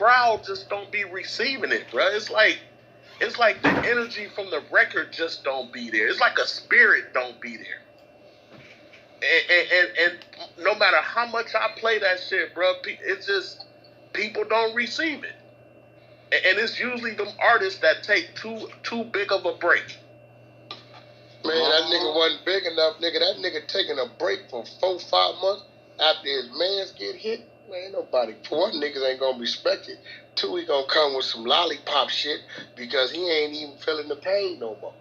crowd just don't be receiving it, bro. It's like the energy from the record just don't be there. It's like a spirit don't be there. And no matter how much I play that shit, bro, it's just people don't receive it. And it's usually them artists that take too big of a break. Man, that nigga wasn't big enough, nigga. That nigga taking a break for 4-5 months after his mans get hit. Man, ain't nobody. For one, niggas ain't gonna respect it. Two, he gonna come with some lollipop shit because he ain't even feeling the pain no more.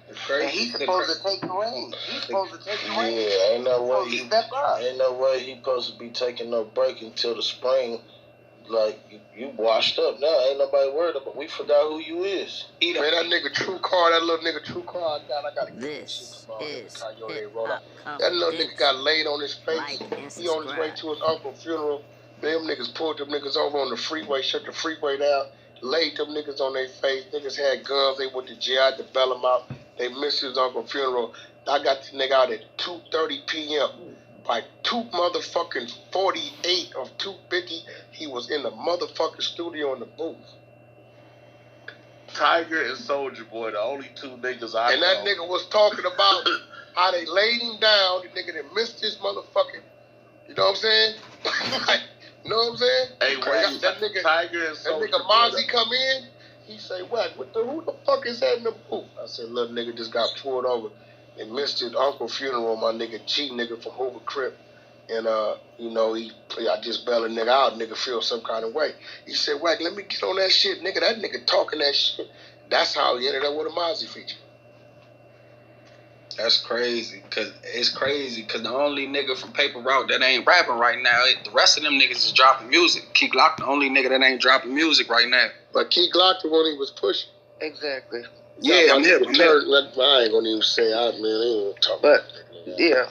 And he's supposed to take the reins. He's supposed to take the reins. Yeah, ain't no way he step up. Ain't no way he supposed to be taking no break until the spring. Like, you washed up now. Ain't nobody worried about. We forgot who you is. Man, that nigga True Car, that little nigga True Car, I gotta get This is that little nigga got laid on his face. He on his way to his uncle's funeral. Them niggas pulled them niggas over on the freeway, shut the freeway down, laid them niggas on their face. Niggas had guns. They went to jail, had to bail them out. They missed his uncle's funeral. I got the nigga out at 2:30 p.m. By 2:48 of 2:50, he was in the motherfucking studio in the booth. Tiger and Soulja Boy, the only two niggas I know. And that nigga was talking about how they laid him down. The nigga that missed his motherfucking, you know what I'm saying? Like, you know what I'm saying? Hey, that nigga, Tiger and Soulja that nigga Mozzie come in. He say, "What? Who the fuck is that in the booth?" I said, "Little nigga just got pulled over and missed his uncle's funeral. My nigga G nigga from Hoover Crip, and you know I just bailed a nigga out. Nigga feel some kind of way." He said, "Wack, let me get on that shit, nigga. That nigga talking that shit." That's how he ended up with a Mozzie feature. That's crazy, cause the only nigga from Paper Route that ain't rapping right now, the rest of them niggas is dropping music. Key Glock, the only nigga that ain't dropping music right now. But Key Glock, the one he was pushing. Exactly. Yeah, I'm hip. I ain't gonna even say I ain't gonna talk. But yeah,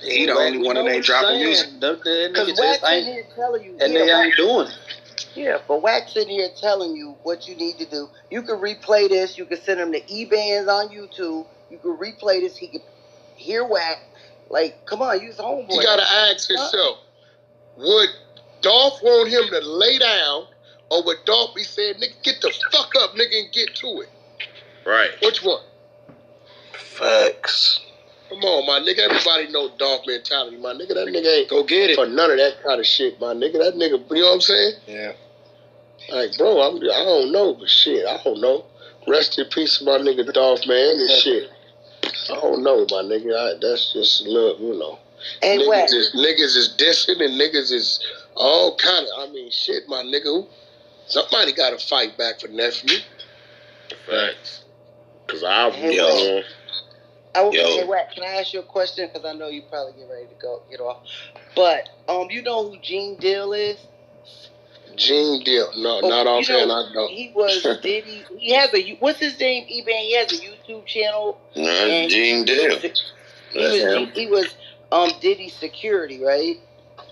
he the only one that ain't dropping music. Because Wack sitting here telling you, and they ain't doing it. Yeah, but Wack sitting here telling you what you need to do. You can replay this. You can send him the E-bands on YouTube. You can replay this. He can hear Wack. Like, come on, use homeboy. You gotta ask yourself, would Dolph want him to lay down, or would Dolph be saying, "Nigga, get the fuck up, nigga, and get to it"? Right. Which one? Facts. Come on, my nigga. Everybody know Dolph mentality, my nigga. That nigga ain't go get it for none of that kind of shit, my nigga. That nigga, you know what I'm saying? Yeah. Like, bro, I don't know, but shit, I don't know. Rest in peace, my nigga Dolph, man, and shit. I don't know, my nigga. That's just love, you know. And niggas is dissing and niggas is all kind of. I mean, shit, my nigga. Somebody got to fight back for nephew. Facts. Cause Hey, Wack, can I ask you a question? Because I know you probably get ready to get off. But you know who Gene Deal is? Gene Deal, no, not offhand. I know. He was Diddy. He has what's his name? He has a YouTube channel. Gene Deal. He was Diddy's security, right?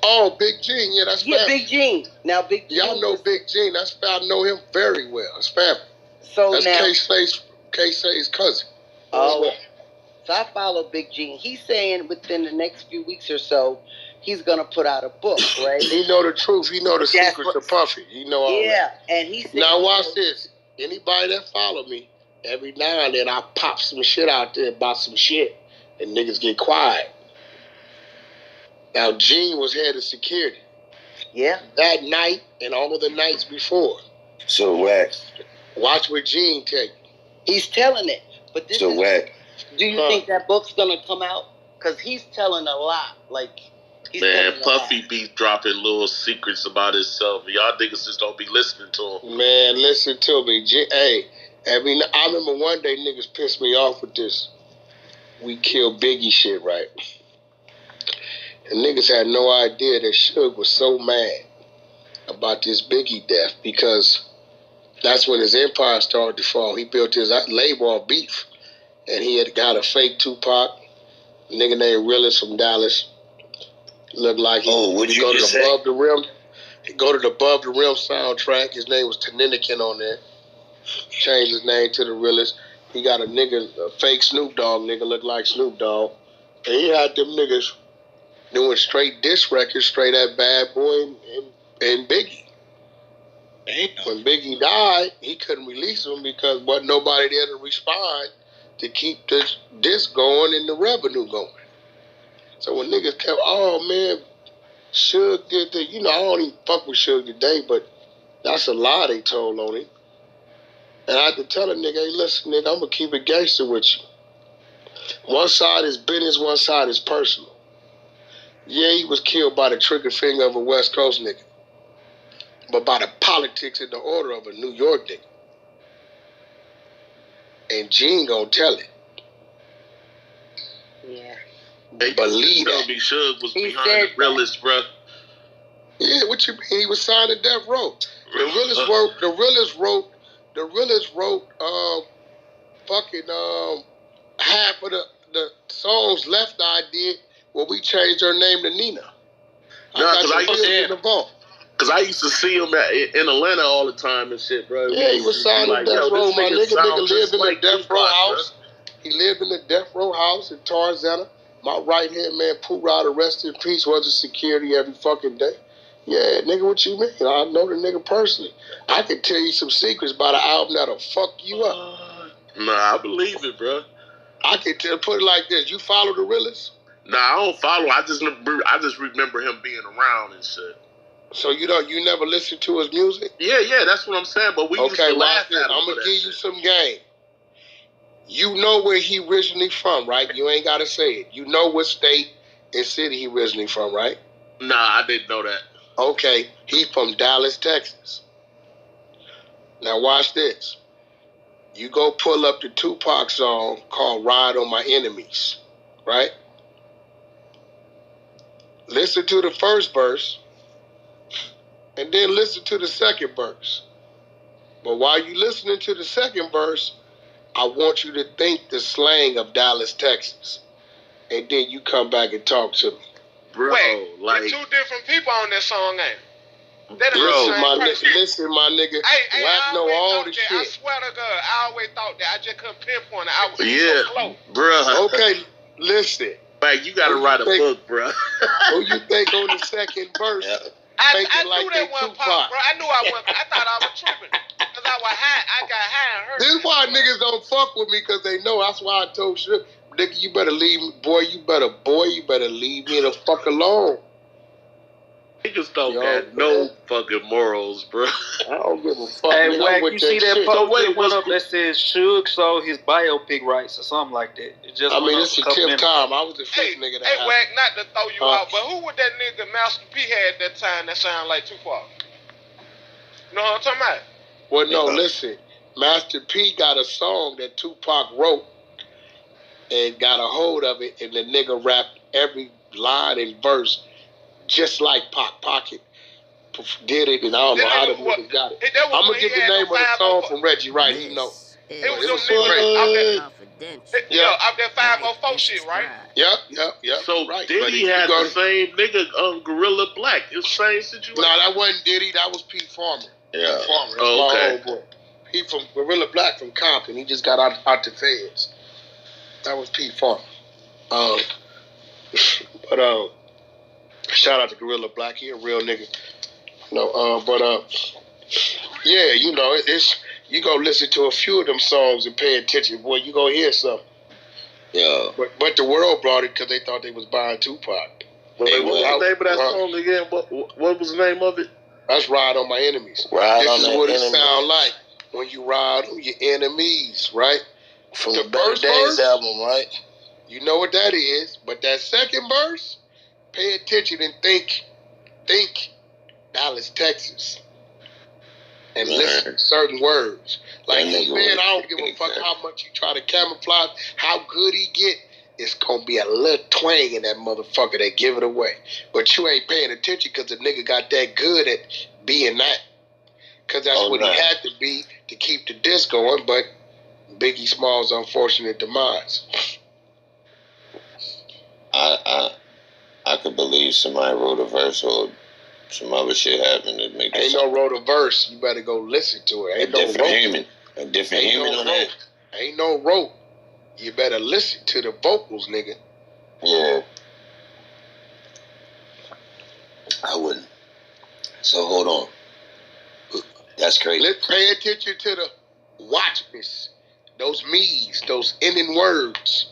Oh, Big Gene, yeah, that's family. Big Gene. Now, Big Gene. Y'all know Big Gene. I know him very well. It's family. So that's now, K-Say's cousin. Oh, so I follow Big Gene. He's saying within the next few weeks or so, he's gonna put out a book, right? He know the truth. He know the secrets to Puffy. He know all that. Yeah, and he said, now watch this. Anybody that follow me, every now and then I pop some shit out there about some shit, and niggas get quiet. Now Gene was head of security. Yeah. That night and all of the nights before. So Wack. Watch what Gene tell you. He's telling it, but this is Wack. Do you think that book's gonna come out? Because he's telling a lot. Like, man, Puffy be dropping little secrets about himself. Y'all niggas just don't be listening to him. Man, listen to me. Hey, I remember one day niggas pissed me off with this "We Kill Biggie" shit, right? And niggas had no idea that Suge was so mad about this Biggie death because that's when his empire started to fall. He built his label on beef. And he had got a fake Tupac, a nigga named Realist from Dallas. Looked like he go to the Above the Rim. He go to the Above the Rim soundtrack. His name was Taninikin on there. Changed his name to the Realist. He got a fake Snoop Dogg nigga, looked like Snoop Dogg. And he had them niggas doing straight diss records, straight at Bad Boy and Biggie. When Biggie died, he couldn't release him because wasn't nobody there to respond to keep this disc going and the revenue going. So when niggas kept, oh man, Suge did that. You know, I don't even fuck with Suge today, but that's a lie they told on him. And I had to tell a nigga, hey, listen, nigga, I'm going to keep it gangster with you. One side is business, one side is personal. Yeah, he was killed by the trigger finger of a West Coast nigga. But by the politics and the order of a New York nigga. And Gene gonna tell it. Yeah. They believe tell that. me Suge was He behind said the realest, bro. Yeah, what you mean? He was signed to Death Row. The realest wrote half of the songs left I did when we changed her name to Nina. Because I used to see him in Atlanta all the time and shit, bro. Yeah, he was signed to Death Row. My nigga lived in the Death Row house. Bro. He lived in the Death Row house in Tarzana. My right-hand man, Pooh Rod, rest in peace, was a security every fucking day. Yeah, nigga, what you mean? I know the nigga personally. I can tell you some secrets about an album that'll fuck you up. Nah, I believe it, bro. I can put it like this. You follow the realest? Nah, I don't follow. I just remember him being around and shit. So you never listen to his music? Yeah, that's what I'm saying. But we used to laugh at him. I'm gonna give you some game. You know where he originally from, right? You ain't gotta say it. You know what state and city he originally from, right? Nah, I didn't know that. Okay, he from Dallas, Texas. Now watch this. You go pull up the Tupac song called Ride on My Enemies, right? Listen to the first verse, and then listen to the second verse. But while you listening to the second verse, I want you to think the slang of Dallas, Texas. And then you come back and talk to me. Bro, wait, like... two different people on that song, ain't it? That Listen, my nigga. Wack know all the shit. I swear to God, I always thought that. I just couldn't pinpoint it. I was so close. Bro. Okay, listen. Like, you gotta write a book, bro. Who you think on the second verse? I knew that one part, bro. I knew I wasn't. I thought I was tripping. Because I was high. I got high and hurt. This is why niggas don't fuck with me, because they know. That's why I told you, nigga, you better leave me. You better leave me the fuck alone. Niggas don't got no fucking morals, bro. I don't give a fuck. Hey, Wack, you see that shit. post that went up that says Suge sold his biopic rights or something like that? It just it's a tip time. I was the first nigga that Hey, Wack, not to throw you out, but who was that nigga Master P had at that time that sounded like Tupac? You know what I'm talking about? Well, no, listen. Master P got a song that Tupac wrote and got a hold of it, and the nigga rapped every line and verse just like Pac. Pocket did it, and I don't know how the niggas got it. I'm going to get the name of the song from Reggie Rice, you know. It was them niggas out that 504 shit, right? Yep. So Diddy had the same nigga, Gorilla Black. It's the same situation. No, that wasn't Diddy. That was Pete Farmer. Yeah. Pete Farmer. That's my old boy. He from Gorilla Black from Compton. He just got out the feds. That was Pete Farmer. Shout out to Gorilla Black. He a real nigga. Yeah, you know, it's you go listen to a few of them songs and pay attention, boy, you gonna hear something. Yeah. But the world brought it because they thought they was buying Tupac. What was the name of that song again? What was the name of it? That's Ride on My Enemies. This is what it sound like when you ride on your enemies, right? From the Better Days album, right? You know what that is. But that second verse, pay attention and think Dallas, Texas. And listen to certain words. Like he said, I don't give a fuck how much you try to camouflage, how good he get. It's gonna be a little twang in that motherfucker that give it away. But you ain't paying attention because the nigga got that good at being that. Because that's what he had to be to keep the disc going. But Biggie Small's unfortunate demise. I could believe somebody wrote a verse or some other shit happened to make it. Ain't no wrote a verse. You better go listen to it. Ain't no wrote. A different human on that. Ain't no wrote. You better listen to the vocals, nigga. Yeah. I wouldn't. So hold on. That's crazy. Let's pay attention to the watchness, those me's, those ending words.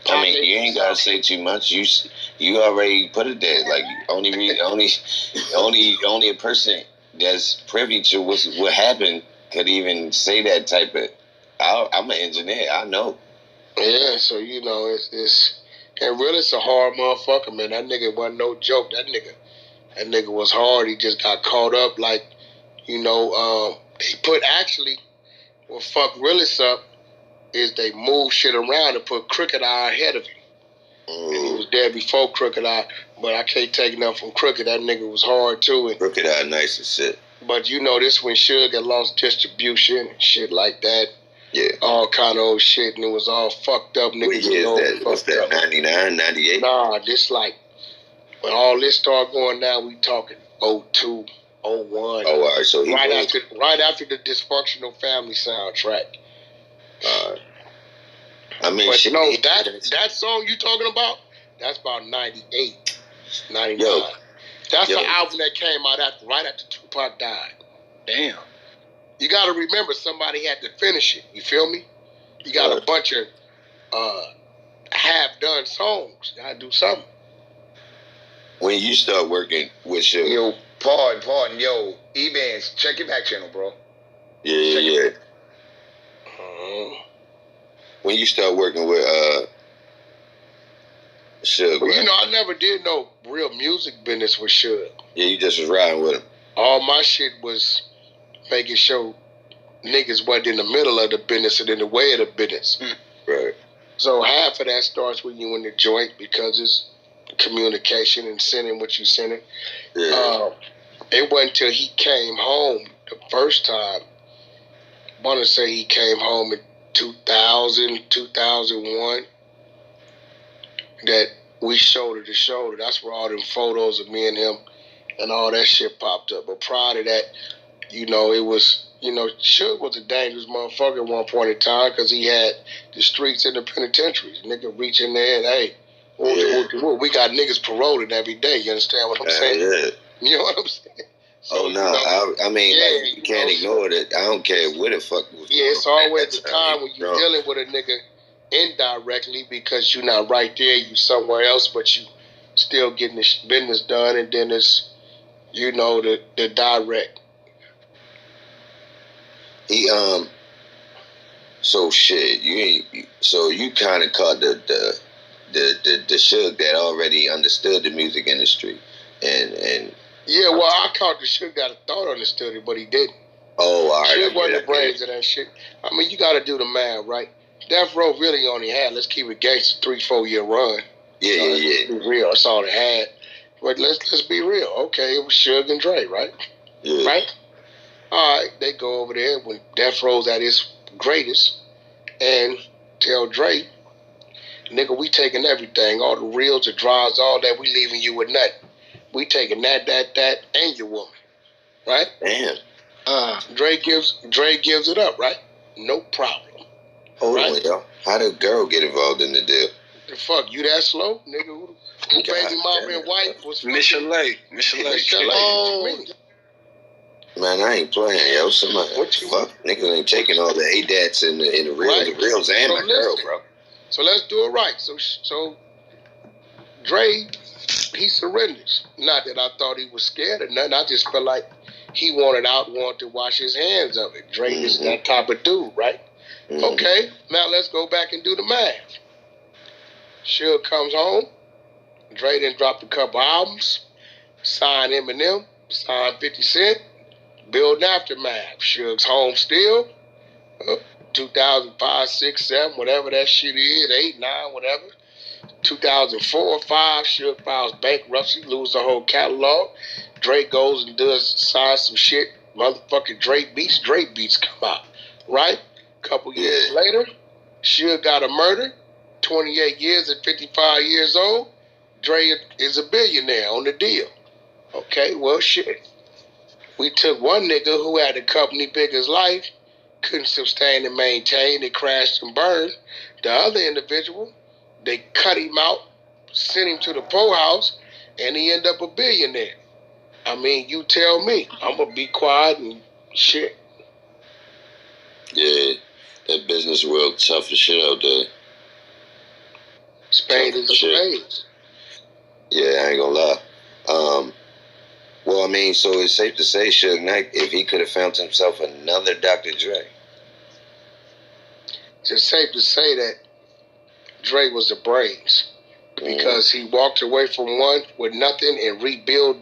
I mean, you ain't gotta say too much. You already put it there. Like only a person that's privy to what happened could even say that type of. I'm an engineer. I know. Yeah, so you know it's and really it's a hard motherfucker, man. That nigga wasn't no joke. That nigga was hard. He just got caught up. Like they put actually what fucked Willis up is they moved shit around and put Crooked Eye ahead of him. And he was there before Crooked Eye, but I can't take enough from Crooked. That nigga was hard too. And Crooked Eye nice as shit. But this when Suge had lost distribution and shit like that. Yeah. All kind of old shit, and it was all fucked up. Niggas what year is that? What's that, 99, 98? Nah, this like, when all this started going down, we talking 02, 01. Oh, all right, so right after the Dysfunctional Family soundtrack. I mean, but shit, that song you talking about, that's about 98, 99. That's the album that came out right after Tupac died. Damn. You got to remember somebody had to finish it. You feel me? You got a bunch of half-done songs. You got to do something. When you start working with Suge. Yo, pardon. Yo, E-Bands, check your back channel, bro. Yeah. When you start working with Suge. Well, I never did no real music business with Suge. Yeah, you just was riding with him. All my shit was making sure niggas wasn't in the middle of the business and in the way of the business. Right. So half of that starts when you in the joint because it's communication and sending what you sending. Yeah. It wasn't until he came home the first time. I want to say he came home in 2000, 2001 that we shoulder to shoulder. That's where all them photos of me and him and all that shit popped up. But prior to that, it was, Suge was a dangerous motherfucker at one point in time because he had the streets and the penitentiaries. Nigga reach in there and, hey, we got niggas paroling every day. You understand what I'm saying? Yeah. You know what I'm saying? So, I mean, you can't ignore that. I don't care what the fuck was going on. It's always a time when you're dealing with a nigga indirectly because you're not right there, you somewhere else, but you still getting this business done, and then it's, the direct. He so shit, you kind of caught the Suge that already understood the music industry, and yeah, well, I caught the Suge that I thought understood it, but he didn't. Oh, all right. Suge wasn't the brains of that shit. I mean, you got to do the math, right? Death Row really only had, let's keep it gangster, 3-4 year run. Yeah. Let's be real, that's all it had. But let's be real. Okay, it was Suge and Dre, right? Yeah. Right? All right, they go over there when Death Row's at his greatest and tell Dre, nigga, we taking everything, all the reels, the drives, all that, we leaving you with nothing. We taking that, and your woman, right? Damn. Dre gives it up, right? No problem. Hold on, yo. How did girl get involved in the deal? The fuck, you that slow, nigga? Who baby mama and wife was Michelet. Man, I ain't playing, yo. Somebody, what you fuck? Niggas ain't taking all the ADATs and the reels, right? The reels and so my girl, bro. So let's do it right. So Dre, he surrenders. Not that I thought he was scared or nothing. I just felt like he wanted to wash his hands of it. Dre is that type of dude, right? Mm-hmm. Okay, now let's go back and do the math. Suge comes home. Dre then dropped a couple albums. Signed Eminem. Signed 50 Cent. Building Aftermath. Suge's home still. 2005, 6, 7, whatever that shit is. 8, 9, whatever. 2004, 5, Suge files bankruptcy, lose the whole catalog. Drake goes and signs some shit. Motherfucking Drake beats come out. Right? Couple years later, Suge got a murder. 28 years at 55 years old. Dre is a billionaire on the deal. Okay, well, shit. We took one nigga who had a company big as life, couldn't sustain and maintain, it crashed and burned. The other individual, they cut him out, sent him to the poorhouse, and he ended up a billionaire. I mean, you tell me. I'm going to be quiet and shit. Yeah, that business world tough as shit out there. Spade is a spade. Yeah, I ain't gonna lie. Well, I mean, so it's safe to say, Suge Knight, if he could have found himself another Dr. Dre. It's safe to say that Dre was the brains. Because he walked away from one with nothing and rebuilt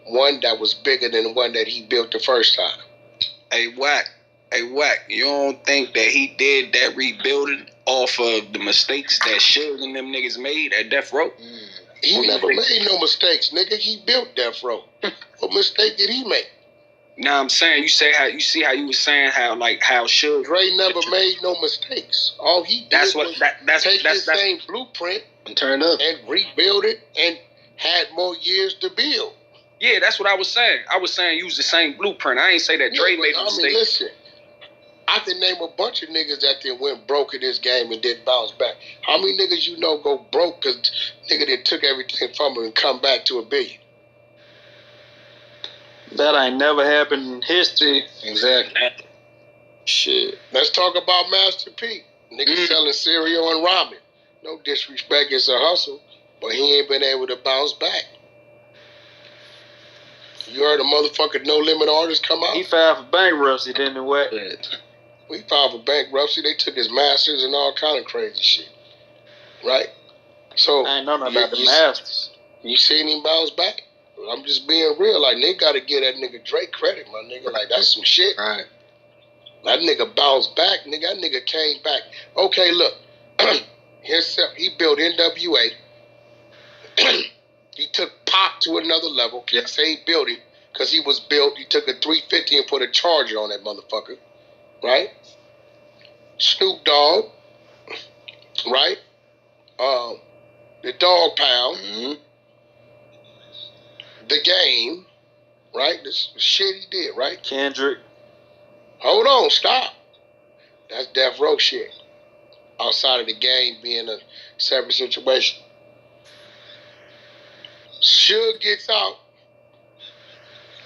one that was bigger than the one that he built the first time. Hey, Wack, you don't think that he did that rebuilding off of the mistakes that Suge and them niggas made at Death Row? He never made no mistakes, nigga. He built Death Row. What mistake did he make? Nah, I'm saying, you see how you was saying how Suge... Dre never made no mistakes. All he did was take his same blueprint and turn up and rebuild it and had more years to build. Yeah, that's what I was saying. I was saying use the same blueprint. I ain't say that Dre made a mistake. I mean, listen, I can name a bunch of niggas that then went broke in this game and didn't bounce back. How many niggas you know go broke because nigga then took everything from him and come back to $1 billion? That ain't never happened in history. Exactly. Shit. Let's talk about Master P. Niggas selling cereal and ramen. No disrespect, it's a hustle, but he ain't been able to bounce back. You heard a motherfucking No Limit artist come out? He filed for bankruptcy, didn't he, Wack? We filed for bankruptcy. They took his masters and all kind of crazy shit. Right? So I ain't know nothing about the masters. You seen him bounce back? I'm just being real. Like, they gotta give that nigga Drake credit, my nigga. Like, that's some shit. Right. That nigga bounced back, nigga. That nigga came back. Okay, look. He built NWA. He took Pop to another level. Can't say he built him, because he was built. He took a 350 and put a charger on that motherfucker. Right? Snoop Dogg. Right? The Dog Pound. Mm-hmm. The Game. Right? This shit he did, right? Kendrick. Hold on, stop. That's Death Row shit. Outside of The Game being a separate situation. Suge gets out.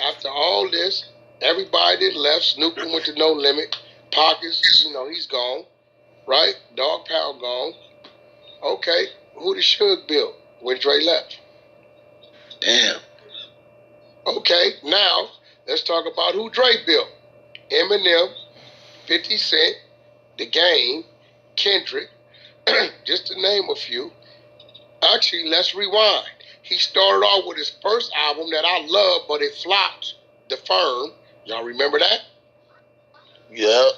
After all this, everybody did left. Snoop went to No Limit. Pockets, he's gone. Right? Dog Pound gone. Okay, who did Suge build when Dre left? Damn. Okay, now let's talk about who Dre built. Eminem, 50 Cent, The Game, Kendrick, just to name a few. Actually, let's rewind. He started off with his first album that I love, but it flopped, The Firm. Y'all remember that? Yeah.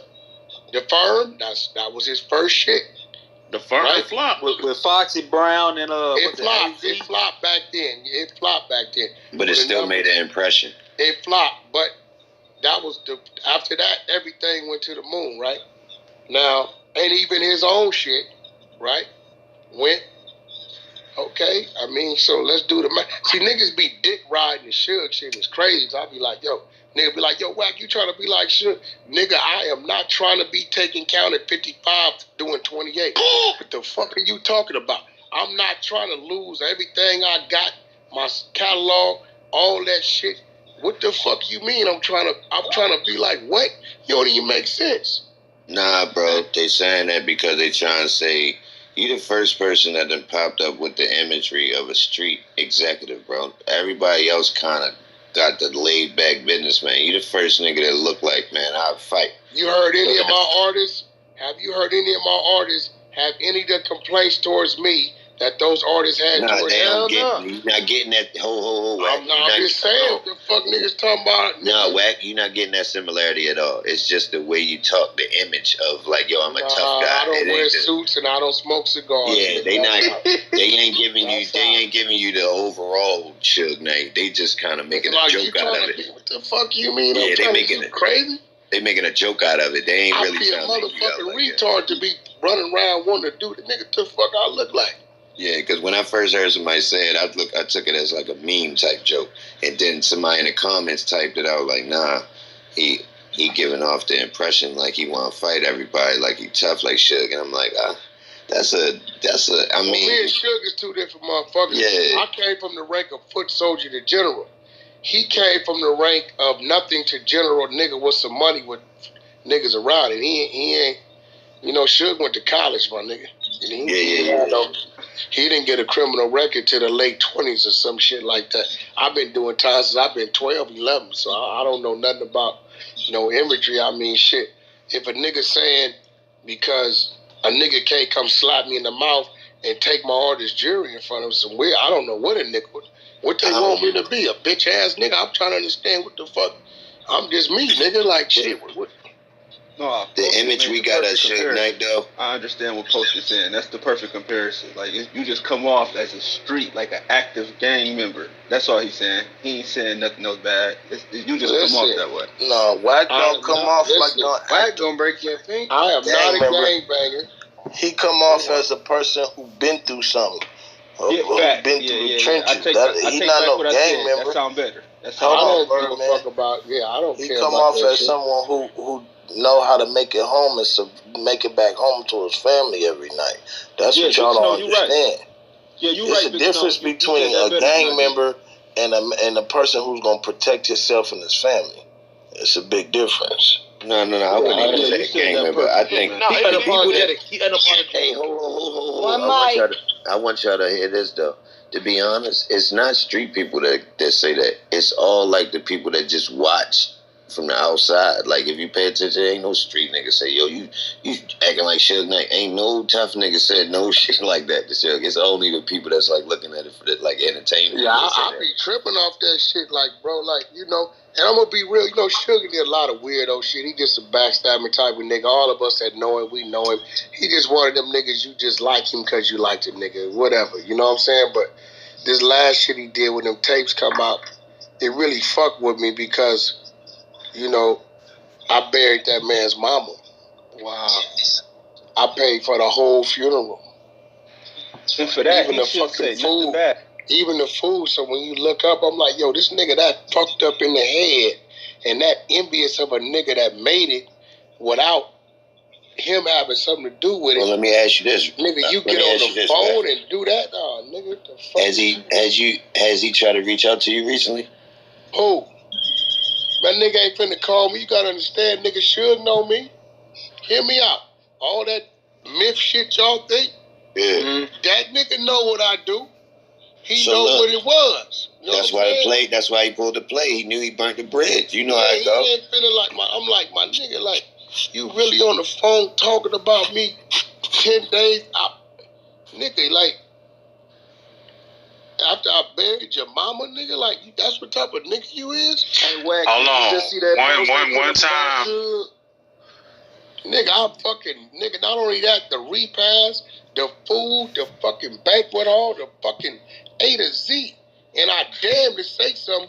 The Firm, that was his first shit. The Firm flopped. With Foxy Brown and It flopped. It flopped back then. But it still made an impression. It flopped, but that was after that, everything went to the moon, right? Now, ain't even his own shit, right? Went. Okay, I mean, so let's do the math. See, niggas be dick riding the Suge shit. It's crazy. I'll be like, nigga be like, Wack, you trying to be like Suge? Nigga, I am not trying to be taking count at 55 doing 28. What the fuck are you talking about? I'm not trying to lose everything I got, my catalog, all that shit. What the fuck you mean? I'm trying to be like what? You don't even make sense. Nah, bro. They saying that because they trying to say you the first person that done popped up with the imagery of a street executive, bro. Everybody else kind of got the laid back businessman. You the first nigga that look like, man, I'll fight. You heard any of my artists? Have you heard any of my artists have any of the complaints towards me that those artists had towards they don't hell? You're not getting that Wack. I'm just saying what the fuck niggas talking about. No, Wack, you're not getting that similarity at all. It's just the way you talk, the image of like, I'm a tough guy. I don't wear suits and I don't smoke cigars. Yeah, they ain't giving you the overall Suge Knight. They just kind of making a joke out of it. What the fuck you mean? Yeah, they making it crazy. They making a joke out of it. They ain't really trying to make you out like retard to be running around wanting to do the nigga the fuck I look like. Yeah, because when I first heard somebody say it, I took it as like a meme type joke, and then somebody in the comments typed it out like, nah, he giving off the impression like he want to fight everybody, like he tough like Suge, and I'm like, I mean, me and Suge is two different motherfuckers. Yeah, I came from the rank of foot soldier to general. he came from the rank of nothing to general nigga with some money with niggas around it. He ain't, you know, Suge went to college, my nigga. He didn't get a criminal record to the late 20s or some shit like that. I've been doing time since I've been 12, 11, so I don't know nothing about, you know, imagery. I mean, shit. If a nigga saying because a nigga can't come slap me in the mouth and take my artist jury in front of some weird, I don't know what a nigga, what they want me to be, a bitch ass nigga. I'm trying to understand what the fuck. I'm just me, nigga. Like shit. What? No, the image we got at Suge Knight, though. I understand what Post is saying. That's the perfect comparison. Like, you just come off as a street, like an active gang member. That's all he's saying. He ain't saying nothing else bad. You just come off that way. No, Wack don't come off like no. Wack gonna break your finger. I am not a gangbanger. He come off as a person who been through something. Who been through the trenches. He's not no gang member. That sound better. I don't give a fuck about. Yeah, I don't care. He come off as someone who know how to make it home and make it back home to his family every night. That's what y'all don't understand. Right. Yeah, you're right. There's a difference between a gang member and a person who's gonna protect himself and his family. It's a big difference. No, I wouldn't even say a gang member. I think people that. Hey, hold. I want y'all to hear this though. To be honest, it's not street people that say that. It's all like the people that just watch from the outside. Like if you pay attention, there ain't no street nigga say, yo, you acting like Suge Knight. Ain't no tough nigga said no shit like that to Suge. It's only the people that's like looking at it for like entertainment. Yeah, I be tripping off that shit, like bro, like you know. And I'm gonna be real, you know, Suge did a lot of weirdo shit. He just a backstabbing type of nigga. All of us that know him, we know him. He just one of them niggas you just like him because you like the nigga, whatever. You know what I'm saying? But this last shit he did when them tapes come out, it really fucked with me because, you know, I buried that man's mama. Wow. I paid for the whole funeral. And for that, even the fucking food. Even the food. So when you look up, I'm like, yo, this nigga that fucked up in the head and that envious of a nigga that made it without him having something to do with it. Well, let me ask you this. Nigga, you get on the phone and do that? Oh, nigga, what the fuck? Has he tried to reach out to you recently? Who? My nigga ain't finna call me. You gotta understand, nigga should know me. Hear me out. All that myth shit y'all think, that nigga know what I do. He know what it was. You know that's why he played. That's why he pulled the play. He knew he burnt the bridge. You know how it go. He ain't feeling like I'm like, my nigga, like, you really on the phone talking about me 10 days? Nigga, like, after I buried your mama, nigga, like, that's what type of nigga you is? Hey, Wack, hold on. Just see that one time. Nigga, nigga, not only that, the repast, the food, the fucking banquet hall, the fucking A to Z. And I damn to say something.